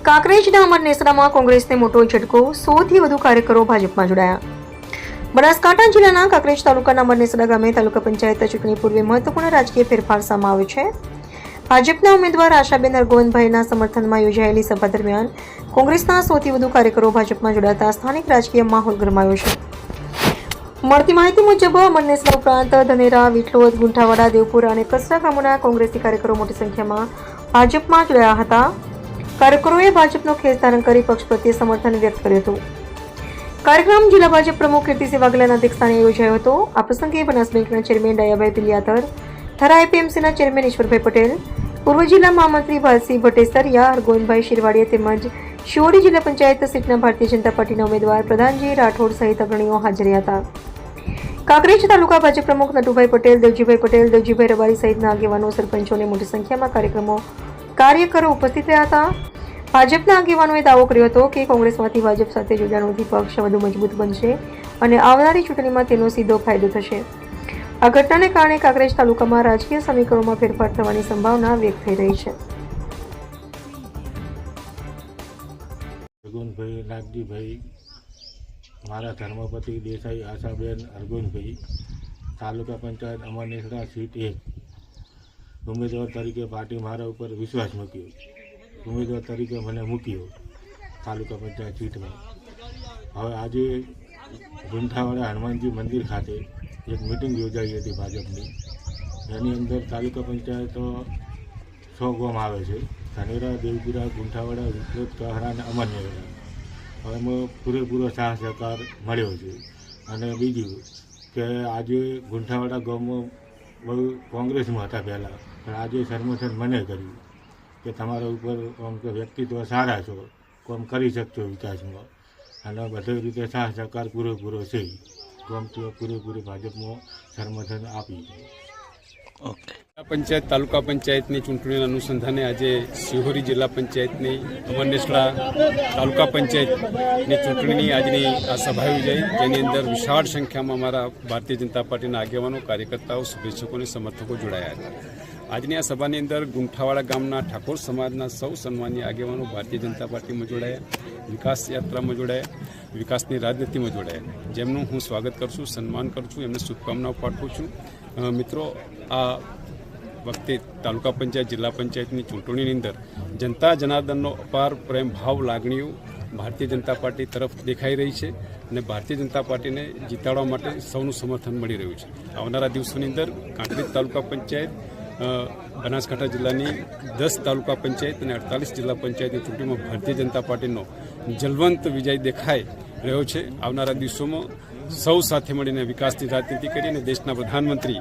કાંકરેજના અમર નેસડામાં કોંગ્રેસને મોટો ઝટકો, 100થી વધુ કાર્યકરો ભાજપમાં જોડાયા। બનાસકાંઠા જિલ્લાના કાંકરેજ તાલુકાના અમર નેસડા ગામે તાલુકા પંચાયત ચૂંટણી પૂર્વે મહત્વપૂર્ણ રાજકીય ફેરફાર સામે આવ્યો છે। ભાજપના ઉમેદવાર આશાબેન હરગોવનભાઈના સમર્થનમાં યોજાયેલી સભા દરમિયાન કોંગ્રેસના 100થી વધુ કાર્યકરો ભાજપમાં જોડાતા સ્થાનિક રાજકીય માહોલ ગરમાયો છે। મળતી માહિતી મુજબ અમર નેસડા ઉપરાંત ધનેરા, વિઠલોદ, ગુંઠાવાડા, દેવપુર અને કસરા ગામોના કોંગ્રેસી કાર્યકરો મોટી સંખ્યામાં ભાજપમાં જોડાયા હતા। કાર્યકરોએ ભાજપનો ખેસ ધારણ કરી પક્ષ પ્રત્યે સમર્થન વ્યક્ત કર્યું હતું। કાર્યક્રમ જિલ્લા ભાજપ પ્રમુખ કીર્તિસિંહ વાઘેલાના અધ્યક્ષસ્થાને યોજાયો હતો। આ પ્રસંગે બનાસ બેંકના ચેરમેન ડાયાભાઈ પિલિયાતર, થરા એપીએમસીના ચેરમેન ઈશ્વરભાઈ પટેલ, પૂર્વ જિલ્લા મહામંત્રી ભાલસિંહ ભટ્ટેસરિયા, હરગોવનભાઈ શિરવાડીયા તેમજ શિહોરી જિલ્લા પંચાયત સીટના ભારતીય જનતા પાર્ટીના ઉમેદવાર પ્રધાનજી રાઠોડ સહિત અગ્રણીઓ હાજર હતા। કાંકરેજ તાલુકા ભાજપ પ્રમુખ નટુભાઈ પટેલ, દેવજીભાઈ પટેલ, દેવજીભાઈ રબારી સહિતના આગેવાનો, સરપંચોને મોટી સંખ્યામાં કાર્યકરો ઉપસ્થિત રહ્યા હતા। ભાજપના આગેવાનોએ દાવો કર્યો હતો કે કોંગ્રેસમાંથી ભાજપ સાથે જોડાણોથી પક્ષ વધુ મજબૂત બનશે અને આવનારી ચૂંટણીમાં તેનો સીધો ફાયદો થશે। આ ઘટનાને કારણે કાંકરેજ તાલુકામાં રાજકીય સમીકરણોમાં ફેરફાર થવાની સંભાવના વ્યક્ત થઈ રહી છે। હરગોવનભાઈ નાગજીભાઈ, મારા ધર્મપતિ દેસાઈ આશાબેન હરગોવનભાઈ, તાલુકા પંચાયત અમર નેસડા સીટ 1 ઉમેદવાર તરીકે પાર્ટી મારા ઉપર વિશ્વાસ મૂક્યો, ઉમેદવાર તરીકે મને મૂક્યો તાલુકા પંચાયત સીટમાં। હવે આજે ગુંઠાવાડા હનુમાનજી મંદિર ખાતે એક મિટિંગ યોજાઈ હતી ભાજપની। એની અંદર તાલુકા પંચાયત 6 ગામ આવે છે: ધનેરા, દેવપુરા, ગુંઠાવાડા, વિઠલોદ, કહરા અને અમર નેસડા। હવે એમાં પૂરેપૂરો સાથ સહકાર મળ્યો છે। અને બીજું કે આજે ગુંઠાવાડા ગામમાં બહુ કોંગ્રેસમાં હતા પહેલાં, પણ આજે સમર્થન મને કર્યું કે તમારા ઉપર આમ કે વ્યક્તિત્વ સારા છો, કામ કરી શકશો વિકાસમાં, અને બધી રીતે સાથ સહકાર પૂરેપૂરો છે। ગામથી પૂરેપૂરી ભાજપમાં સમર્થન આપી છે। ઓકે, પંચાયત તાલુકા પંચાયતની ચૂંટણીના અનુસંધાને આજે શિહોરી જિલ્લા પંચાયતની અમર નેસડા તાલુકા પંચાયતની ચૂંટણીની આજની આ સભા યોજાઈ, જેની અંદર વિશાળ સંખ્યામાં અમારા ભારતીય જનતા પાર્ટીના આગેવાનો, કાર્યકર્તાઓ, શુભેચ્છકો અને સમર્થકો જોડાયા હતા। આજની આ સભાની અંદર ગુંઠાવાડા ગામના ઠાકોર સમાજના સૌ સન્માનીય આગેવાનો ભારતીય જનતા પાર્ટીમાં જોડાયા, વિકાસ યાત્રામાં જોડાયા, વિકાસની રાજનીતિમાં જોડાયા, જેમનું હું સ્વાગત કરું છું, સન્માન કરું છું, એમને શુભકામનાઓ પાઠવું છું। મિત્રો, આ વખતે તાલુકા પંચાયત, જિલ્લા પંચાયતની ચૂંટણીની અંદર જનતા જનાર્દનનો અપાર પ્રેમ ભાવ, લાગણીઓ ભારતીય જનતા પાર્ટી તરફ દેખાઈ રહી છે અને ભારતીય જનતા પાર્ટીને જીતાડવા માટે સૌનું સમર્થન મળી રહ્યું છે। આવનારા દિવસોની અંદર કાંકરેજ તાલુકા પંચાયત, બનાસકાંઠા જિલ્લાની 10 તાલુકા પંચાયત અને 48 જિલ્લા પંચાયતની ચૂંટણીમાં ભારતીય જનતા પાર્ટીનો જલવંત વિજય દેખાઈ રહ્યો છે। આવનારા દિવસોમાં સૌ સાથે મળીને વિકાસની રાજનીતિ કરી અને દેશના પ્રધાનમંત્રી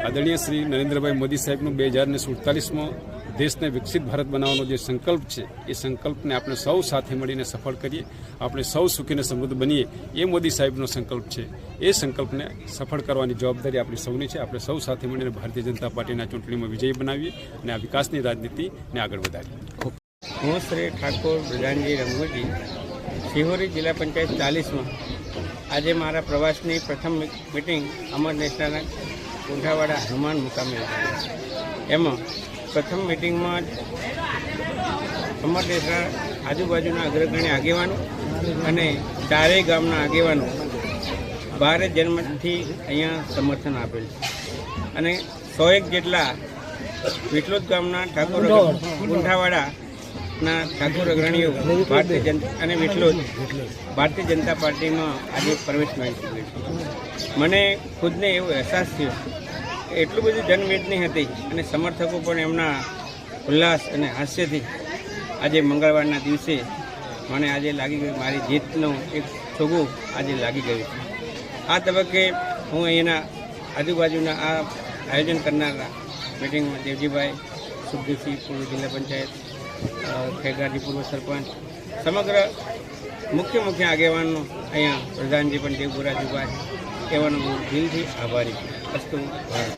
આદરણીય શ્રી નરેન્દ્રભાઈ મોદી સાહેબનું 2047માં દેશને વિકસિત ભારત બનાવવાનો જે સંકલ્પ છે, એ સંકલ્પને આપણે સૌ સાથે મળીને સફળ કરીએ, આપણે સૌ સુખીને સમૃદ્ધ બનીએ, એ મોદી સાહેબનો સંકલ્પ છે। એ સંકલ્પને સફળ કરવાની જવાબદારી આપણી સૌની છે। આપણે સૌ સાથે મળીને ભારતીય જનતા પાર્ટીના ચૂંટણીમાં વિજયી બનાવીએ અને આ વિકાસની રાજનીતિને આગળ વધારીએ। હું શ્રી ઠાકોર પ્રધાનજી રંગોજી, શિહોરી જિલ્લા પંચાયત 40માં આજે મારા પ્રવાસની પ્રથમ મિટિંગ અમર નેસડાના ગુંઠાવાડા હનુમાન મુકામે હતી। એમાં પ્રથમ મિટિંગમાં અમર નેસડા આજુબાજુના અગ્રગણ્ય આગેવાનો અને ચારેય ગામના આગેવાનો ભારે જન્મથી અહીંયા સમર્થન આપેલ છે અને 101 જેટલા વિઠલોદ ગામના ઠાકોર, ગુંઠાવાડાના ઠાકોર અગ્રણીઓ ભારતીય જનતા અને વિઠલોદ ભારતીય જનતા પાર્ટીમાં આજે પ્રવેશ મેળવી ચૂક્યો છે। મને ખુદને એવો અહેસાસ થયો કે એટલું બધું જનમેદની હતી અને સમર્થકો પણ એમના ઉલ્લાસ અને હાસ્યથી આજે મંગળવારના દિવસે મને આજે લાગી ગયું, મારી જીતનો એક છોગું આજે લાગી ગયું છે। આ તબક્કે હું અહીંયાના આજુબાજુના આ આયોજન કરનારા મિટિંગમાં દેવજીભાઈ, સુખદેવસિંહ, પૂર્વ જિલ્લા પંચાયત, ખેગારજી પૂર્વ સરપંચ, સમગ્ર મુખ્ય આગેવાનો, અહીંયા પ્રધાનજી પણ દેવપુરા જુબા છે, એવાનો હું દિલથી આભારી છું। અસ્તુ ભારત।